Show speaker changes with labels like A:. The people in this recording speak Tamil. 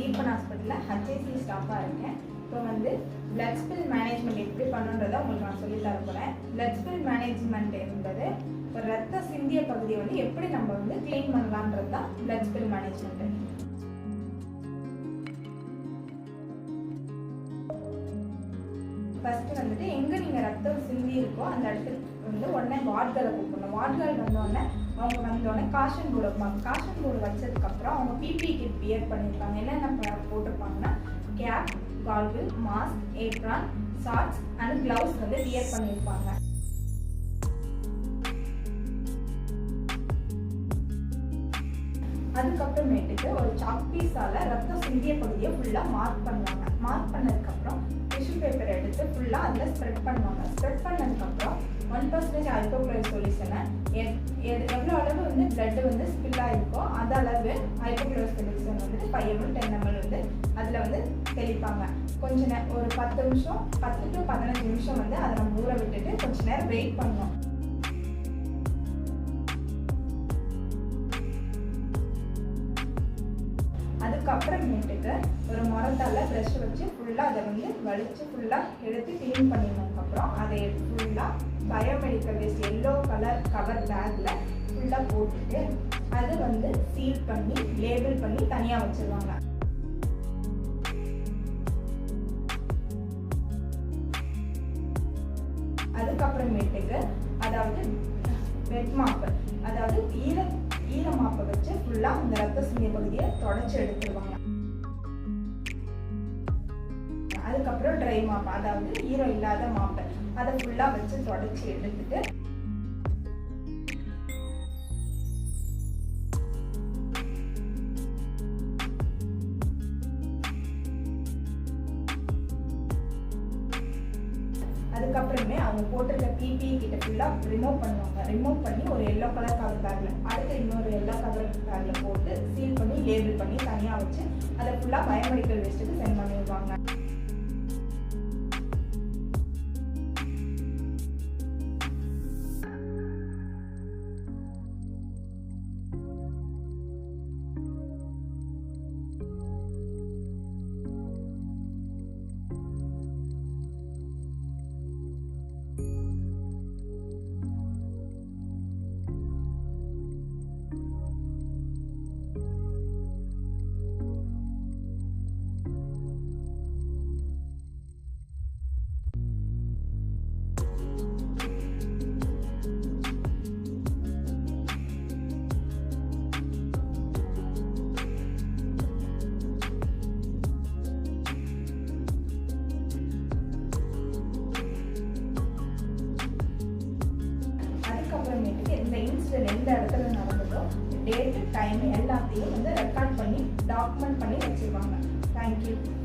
A: தீபன் ஹாஸ்பிட்டலில் ஹச்ஐசி ஸ்டாஃபாக இருக்கேன். இப்போ வந்து பிளட் ஸ்பில் மேனேஜ்மெண்ட் எப்படி பண்ணுன்றதை உங்களுக்கு நான் சொல்லி தர போகிறேன். பிளட் ஸ்பில் மேனேஜ்மெண்ட் என்பது ஒரு ரத்த சிந்திய பகுதியை வந்து எப்படி நம்ம வந்து கிளீன் பண்ணலான்றது தான் பிளட் ஸ்பில் மேனேஜ்மெண்ட். ஃபர்ஸ்ட் வந்துட்டு எங்கே நீங்கள் ரத்தம் சிந்தி இருக்கோ அந்த இடத்துக்கு வந்து உடனே வார்டுகளை கூப்பிடணும். வார்டுகள் வந்தோடனே அவங்க வந்தோடனே காஷன் போர்டு வைப்பாங்க. காஷன் போர்டு வச்சதுக்கப்புறம் அவங்க பிபி கிட் வியர் பண்ணியிருப்பாங்க. என்னென்ன போட்டிருப்பாங்கன்னா கேப், கால்கிள், mask, apron, shorts and gloves வந்து வியர் பண்ணியிருப்பாங்க. அதுக்கப்புறமேட்டுக்கு ஒரு சாக் பீஸால் ரத்தம் சிந்திய பகுதியை ஃபுல்லாக மார்க் பண்ணுவாங்க. மார்க் பண்ணதுக்கப்புறம் டிஷ்யூ பேப்பரை எடுத்து ஃபுல்லாக அதில் ஸ்ப்ரெட் பண்ணுவாங்க. ஸ்ப்ரெட் பண்ணதுக்கப்புறம் 1% ஹைப்போக்ளோரைட் சொல்யூஷனை எவ்வளோ அளவு வந்து பிளட்டு வந்து ஸ்பில் ஆகிருக்கோ அது அளவு ஹைப்போக்ளோரைட் சொல்யூஷன் வந்துட்டு 5 ml 10 ml வந்து அதில் வந்து தெளிப்பாங்க. கொஞ்ச நேரம் ஒரு 10 நிமிஷம் 10 to 15 நிமிஷம் வந்து அதை நம்ம ஊற விட்டுட்டு கொஞ்ச நேரம் வெயிட் பண்ணணும். அதுக்கப்புறமேட்டுக்கு ஒரு முறத்தால் ப்ரெஷ் வச்சு ஃபுல்லாக அதை வந்து வலிச்சு ஃபுல்லாக எடுத்து க்ளீன் பண்ணினதுக்கப்புறம் அதை ஃபுல்லாக biomedical waste yellow colour cover பேக்கில் ஃபுல்லாக போட்டுட்டு அதை வந்து சீல் பண்ணி லேபிள் பண்ணி தனியாக வச்சுருவாங்க. அதுக்கப்புறமேட்டுக்கு அதாவது வெட் மாப்பு, அதாவது ஈர மாப்பை வச்சு ஃபுல்லாக அந்த ரத்த சிந்திய பகுதியை தொடச்சி எடுத்துருவாங்க. அதுக்கப்புறம் ட்ரை மாப்பு, அதாவது ஈரம் இல்லாத மாப்பை அதை ஃபுல்லாக வச்சு தொடச்சி எடுத்துட்டு அதுக்கப்புறமே அவங்க போட்டிருக்க பிபி கிட்ட ஃபுல்லாக ரிமூவ் பண்ணுவாங்க. ரிமூவ் பண்ணி ஒரு எல்லோ கலர் கவர் பேக்கில் அடுத்து இன்னொரு எல்லோ கலர் பேக்கில் போட்டு சீல் பண்ணி லேபிள் பண்ணி தனியாக வச்சு அதை ஃபுல்லாக பயோமெடிக்கல் வேஸ்ட்டுக்கு சென்ட் பண்ணிடுவாங்க. இந்த இன்சிடென்ட் எந்த இடத்துல நடந்ததோ டேட்டு டைம் எல்லாத்தையும் வந்து ரெக்கார்ட் பண்ணி டாக்குமெண்ட் பண்ணி வச்சுருவாங்க. தேங்க்யூ.